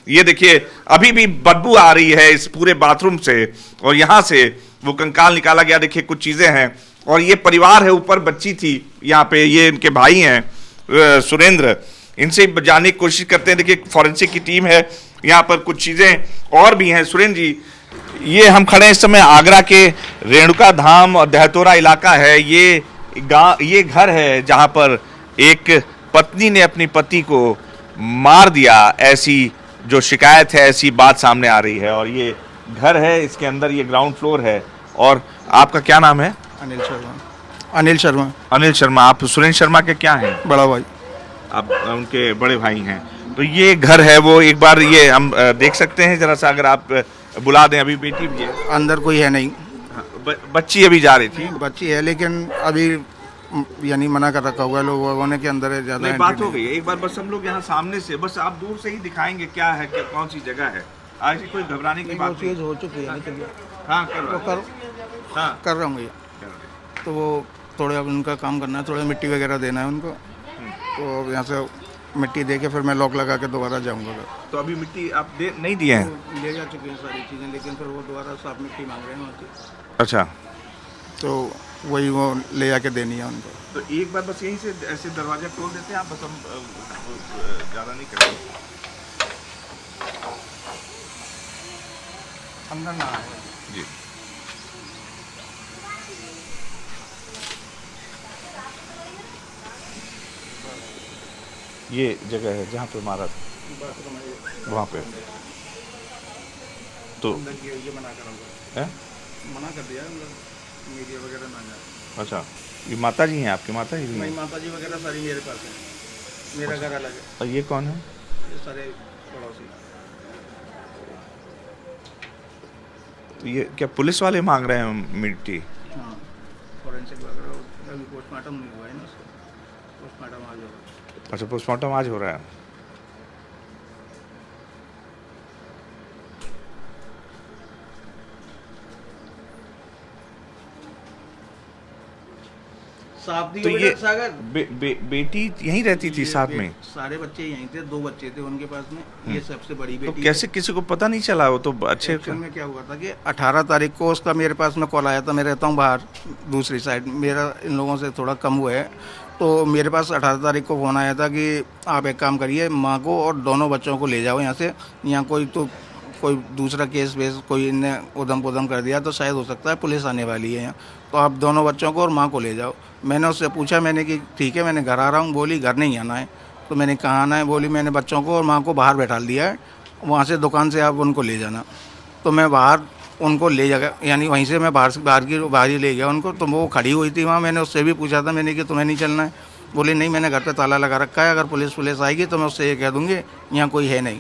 ये देखिए अभी भी बदबू आ रही है इस पूरे बाथरूम से, और यहाँ से वो कंकाल निकाला गया। देखिए कुछ चीजें हैं, और ये परिवार है, ऊपर बच्ची थी यहाँ पे, ये इनके भाई हैं सुरेंद्र, इनसे जानने की कोशिश करते हैं। देखिए फॉरेंसिक की टीम है यहाँ पर, कुछ चीजें और भी हैं। सुरेंद्र जी, ये हम खड़े हैं इस समय आगरा के रेणुका धाम और दहतोरा इलाका है। ये घर है जहां पर एक पत्नी ने अपनी पति को मार दिया, ऐसी जो शिकायत है, ऐसी बात सामने आ रही है। और ये घर है, इसके अंदर ये ग्राउंड फ्लोर है। और आपका क्या नाम है? अनिल शर्मा। अनिल शर्मा। अनिल शर्मा। आप सुरेंद्र शर्मा के क्या हैं? बड़ा भाई। आप उनके बड़े भाई हैं। तो ये घर है वो, एक बार ये हम देख सकते हैं जरा सा, अगर आप बुला दें। अभी बेटी भी है अंदर, कोई है नहीं। बच्ची अभी जा रही थी। बच्ची है लेकिन अभी यानी मना कर रखा हुआ है लोगों ने कि अंदर है, ज्यादा बात हो गई है। एक बार बस हम लोग यहाँ सामने से, बस आप दूर से ही दिखाएंगे क्या है, क्या कौन सी जगह है। आज कोई घबराने की बात नहीं। हो चुकी है। हाँ कर रहा हूँ भैया। तो वो थोड़े अब उनका काम करना है, थोड़ा मिट्टी वगैरह देना है उनको। तो यहाँ से मिट्टी दे के फिर मैं लॉक लगा के दोबारा जाऊँगा। तो अभी मिट्टी आप नहीं दिए हैं? तो ले जा चुके हैं सारी चीज़ें, लेकिन फिर वो दोबारा साफ मिट्टी मांग रहे हैं वहाँ की। अच्छा, तो वही वो ले आके देनी है उनको। तो एक बार बस यहीं से ऐसे दरवाजा खोल देते हैं आप, बस हम ज़्यादा नहीं करेंगे। अंदर ना आए जी। ये जगह है जहाँ पे मारा था, वहाँ पे। तो ये मना कर दिया, मीडिया वगैरह ना जाए। अच्छा, ये माता जी हैं आपकी? माता जी नहीं, माता जी वगैरह सारी मेरे पास है, मेरा घर अलग है। और ये कौन है? ये सारे पड़ोसी। तो ये क्या पुलिस वाले मांग रहे हैं मिट्टी? हाँ, फॉरेंसिक वगैरह अभी पोस्टमार्टम नहीं हुआ है ना, पोस्टमार्टम आज होगा। अच्छा, पोस्टमार्टम आज हो रहा है। तो ये बेटी यहीं रहती थी साथ में? सारे बच्चे यहीं थे, 2 बच्चे थे उनके पास में, ये सबसे बड़ी बेटी। तो कैसे किसी को पता नहीं चला? वो तो अच्छे में क्या हुआ था कि 18 तारीख को उसका मेरे पास में कॉल आया था। मैं रहता हूँ बाहर दूसरी साइड, मेरा इन लोगों से थोड़ा कम हुआ है। तो मेरे पास 18 तारीख को फ़ोन आया था कि आप एक काम करिए, माँ को और दोनों बच्चों को ले जाओ यहाँ से। यहाँ कोई दूसरा केस वेस कोई इनने उधम पुधम कर दिया तो शायद हो सकता है पुलिस आने वाली है यहाँ, तो आप दोनों बच्चों को और माँ को ले जाओ। मैंने उससे पूछा, मैंने कि ठीक है, मैंने घर आ रहा हूँ। बोली घर नहीं आना है। तो मैंने कहाँ आना है? बोली मैंने बच्चों को और माँ को बाहर बैठा दिया है, वहाँ से दुकान से आप उनको ले जाना। तो मैं बाहर उनको ले जा, यानी वहीं से मैं बाहर ही ले गया उनको। तो वो खड़ी हुई थी वहाँ, मैंने उससे भी पूछा था मैंने कि तुम्हें नहीं चलना है? बोली नहीं, मैंने घर पे ताला लगा रखा है, अगर पुलिस आएगी तो मैं उससे ये कह दूँगी यहाँ कोई है नहीं।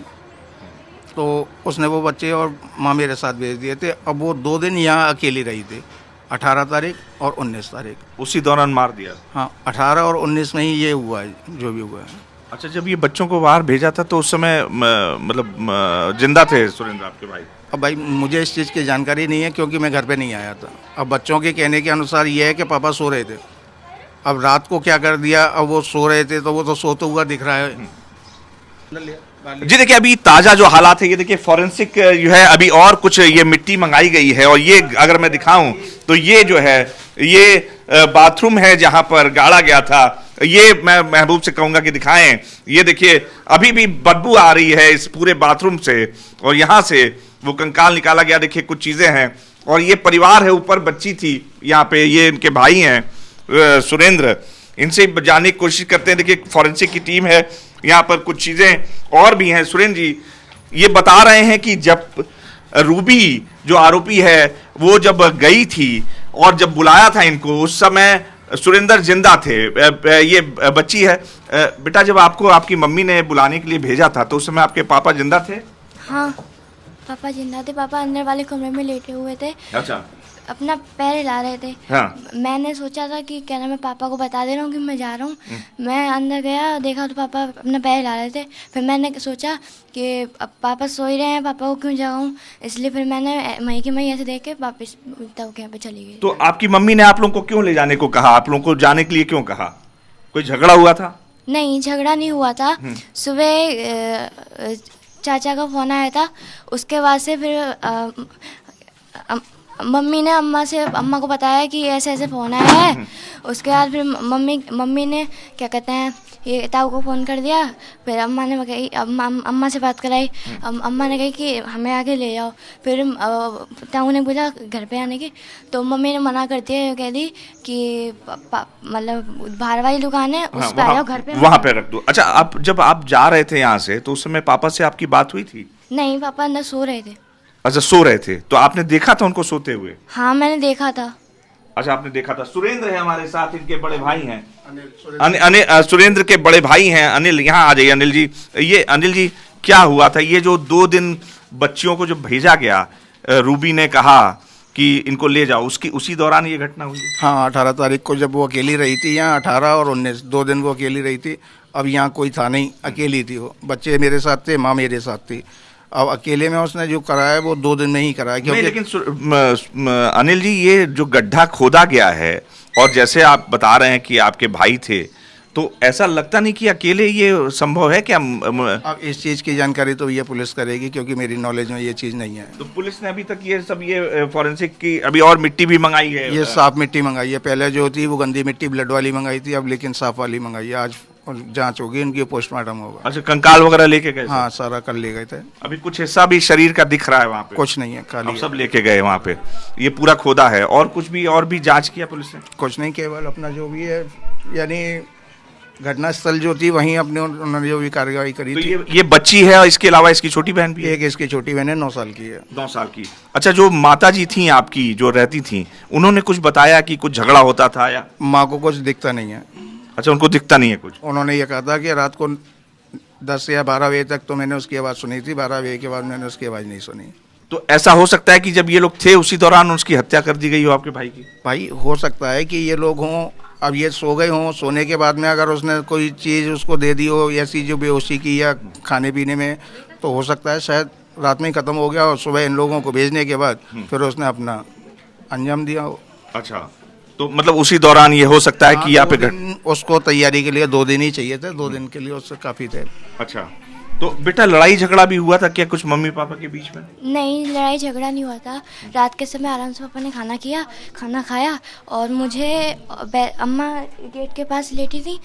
तो उसने वो बच्चे और माँ मेरे साथ भेज दिए थे। अब वो 2 दिन यहाँ अकेली रही थी, 18 तारीख और 19 तारीख। उसी दौरान मार दिया? हाँ, 18 और 19 में ही ये हुआ है जो भी हुआ है। अच्छा, जब ये बच्चों को बाहर भेजा था तो उस समय मतलब जिंदा थे सुरेंद्र आपके भाई? अब भाई मुझे इस चीज़ की जानकारी नहीं है क्योंकि मैं घर पे नहीं आया था। अब बच्चों के कहने के अनुसार ये है कि पापा सो रहे थे। अब रात को क्या कर दिया, अब वो सो रहे थे तो वो तो सोते हुआ दिख रहा है। जी देखिए, अभी ताजा जो हालात है, ये देखिए फॉरेंसिक जो है, अभी और कुछ ये मिट्टी मंगाई गई है। और ये अगर मैं दिखाऊं तो ये जो है, ये बाथरूम है जहां पर गाड़ा गया था। ये मैं महबूब से कहूंगा कि दिखाएं। ये देखिए अभी भी बदबू आ रही है इस पूरे बाथरूम से, और यहां से वो कंकाल निकाला गया। देखिए कुछ चीजें हैं, और ये परिवार है, ऊपर बच्ची थी यहाँ पे, ये इनके भाई हैं सुरेंद्र, इनसे जानने की कोशिश करते हैं। देखिए फॉरेंसिक की टीम है यहाँ पर, कुछ चीजें और भी हैं। सुरेंद्र जी, ये बता रहे हैं कि जब रूबी जो आरोपी है वो जब गई थी और जब बुलाया था इनको, उस समय सुरेंद्र जिंदा थे। ये बच्ची है। बेटा, जब आपको आपकी मम्मी ने बुलाने के लिए भेजा था तो उस समय आपके पापा जिंदा थे? हाँ, पापा जिंदा थे। पापा अंदर वाले कमरे में लेटे हुए थे। अच्छा, अपना पैर हिला रहे थे। हाँ। मैंने सोचा था कि क्या नाम है, पापा को बता दे रहा हूँ कि मैं जा रहा हूँ। मैं अंदर गया, देखा तो पापा अपना पैर हिला रहे थे। फिर मैंने सोचा कि अब पापा सो ही रहे हैं, पापा को क्यों जगाऊं, इसलिए फिर मैंने मई की मई ऐसे देख के वापस तब यहाँ पे चली गई। तो आपकी मम्मी ने आप लोगों को क्यों ले जाने को कहा? आप लोगों को जाने के लिए क्यों कहा? कोई झगड़ा हुआ था? नहीं, झगड़ा नहीं हुआ था। सुबह चाचा का फ़ोन आया था। उसके बाद से फिर मम्मी ने अम्मा को बताया कि ऐसे ऐसे फ़ोन आया है। उसके बाद फिर मम्मी ने क्या कहते हैं ये ताऊ को फ़ोन कर दिया। फिर अम्मा ने कही अम्मा से बात कराई। अम्मा ने कही कि हमें आके ले जाओ। फिर ताऊ ने बोला घर पे आने की, तो मम्मी ने मना कर दिया, कह दी कि मतलब बाहर वाली दुकान है उस पे आओ, घर पे वहां पे रख दो। अच्छा, आप जब आप जा रहे थे यहाँ से तो उस समय पापा से आपकी बात हुई थी? नहीं, पापा अंदर सो रहे थे। अच्छा, सो रहे थे, तो आपने देखा था उनको सोते हुए? हाँ, मैंने देखा था। अच्छा, आपने देखा था। सुरेंद्र है हमारे साथ, इनके बड़े भाई हैं अनिल, सुरेंद्र के बड़े भाई हैं अनिल। यहाँ आ जाइए अनिल जी। ये अनिल जी, क्या हुआ था ये जो 2 दिन बच्चियों को जो भेजा गया, रूबी ने कहा कि इनको ले जाओ, उसी दौरान ये घटना हुई? हाँ, 18 तारीख को जब वो अकेली रही थी यहाँ, 18 और 19 2 दिन वो अकेली रही थी। अब यहाँ कोई था नहीं, अकेली थी वो। बच्चे मेरे साथ थे, माँ मेरे साथ थी। अब अकेले में उसने जो कराया वो 2 दिन में ही कराया। नहीं, लेकिन अनिल जी, ये जो गड्ढा खोदा गया है और जैसे आप बता रहे हैं कि आपके भाई थे, तो ऐसा लगता नहीं कि अकेले ये संभव है क्या? अब इस चीज़ की जानकारी तो ये पुलिस करेगी, क्योंकि मेरी नॉलेज में ये चीज़ नहीं है। तो पुलिस ने अभी तक ये सब ये फॉरेंसिक की अभी और मिट्टी भी मंगाई है? ये साफ मिट्टी मंगाई है। पहले जो थी वो गंदी मिट्टी ब्लड वाली मंगाई थी, अब लेकिन साफ वाली मंगाई है। आज जांच होगी, इनकी पोस्टमार्टम होगा। अच्छा, कंकाल वगैरह लेके गए? हाँ, सारा कर ले गए थे। अभी कुछ हिस्सा भी शरीर का दिख रहा है वहाँ पे? कुछ नहीं है, खाली अब सब लेके गए वहाँ पे, ये पूरा खोदा है। और कुछ भी और भी जांच किया पुलिस ने? कुछ नहीं, केवल अपना जो भी है, यानी घटनास्थल जो थी वहीं अपने उन्होंने जो भी कार्रवाई करी तो थी। ये बच्ची है और इसके अलावा इसकी छोटी बहन भी है? एक इसकी छोटी बहन है, 9 साल की है। 9 साल की। अच्छा, जो माता जी थी आपकी जो रहती थी, उन्होंने कुछ बताया कि कुछ झगड़ा होता था या? माँ को कुछ दिखता नहीं है। अच्छा, उनको दिखता नहीं है कुछ? उन्होंने ये कहा था कि रात को 10 या 12 बजे तक तो मैंने उसकी आवाज़ सुनी थी, 12 बजे के बाद मैंने उसकी आवाज़ नहीं सुनी। तो ऐसा हो सकता है कि जब ये लोग थे उसी दौरान उसकी हत्या कर दी गई हो आपके भाई की? भाई, हो सकता है कि ये लोग हों, अब ये सो गए हों, सोने के बाद में अगर उसने कोई चीज़ उसको दे दी हो, ऐसी जो बेहोशी की या खाने पीने में, तो हो सकता है शायद रात में ही ख़त्म हो गया और सुबह इन लोगों को भेजने के बाद फिर उसने अपना अंजाम दिया हो। अच्छा, तो मतलब उसी दौरान ये हो सकता है कि यहाँ पे उसको तैयारी के लिए 2 दिन ही चाहिए थे, 2 दिन के लिए उससे काफ़ी थे। अच्छा, तो बेटा लड़ाई झगड़ा भी हुआ था क्या कुछ मम्मी पापा के बीच में? नहीं, लड़ाई झगड़ा नहीं हुआ था। रात के समय आराम से पापा ने खाना खाया और मुझे अम्मा गेट के पास लेटी थी,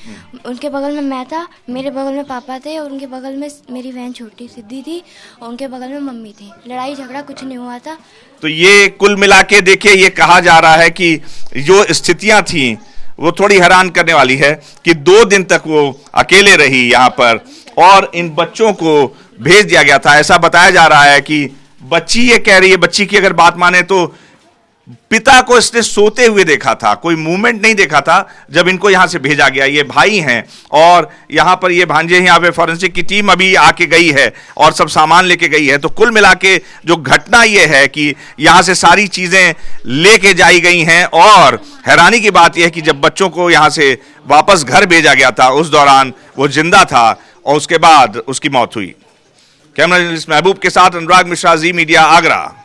उनके बगल में मैं था, मेरे बगल में पापा थे और उनके बगल में मेरी बहन छोटी सिद्धि थी और उनके बगल में मम्मी थी। लड़ाई झगड़ा कुछ नहीं हुआ था। तो ये कुल मिला के देखिए, ये कहा जा रहा है कि जो स्थितियां थी वो थोड़ी हैरान करने वाली है कि 2 दिन तक वो अकेले रही यहाँ पर और इन बच्चों को भेज दिया गया था। ऐसा बताया जा रहा है कि बच्ची ये कह रही है, बच्ची की अगर बात माने तो पिता को इसने सोते हुए देखा था, कोई मूवमेंट नहीं देखा था जब इनको यहां से भेजा गया। ये भाई हैं और यहां पर ये भांजे हैं। यहाँ पे फॉरेंसिक की टीम अभी आके गई है और सब सामान लेके गई है। तो कुल मिला के जो घटना ये है कि यहां से सारी चीजें लेके जाई गई हैं और हैरानी की बात यह है कि जब बच्चों को यहां से वापस घर भेजा गया था उस दौरान वो जिंदा था और उसके बाद उसकी मौत हुई। कैमरा जर्नलिस्ट महबूब के साथ अनुराग मिश्रा, जी मीडिया, आगरा।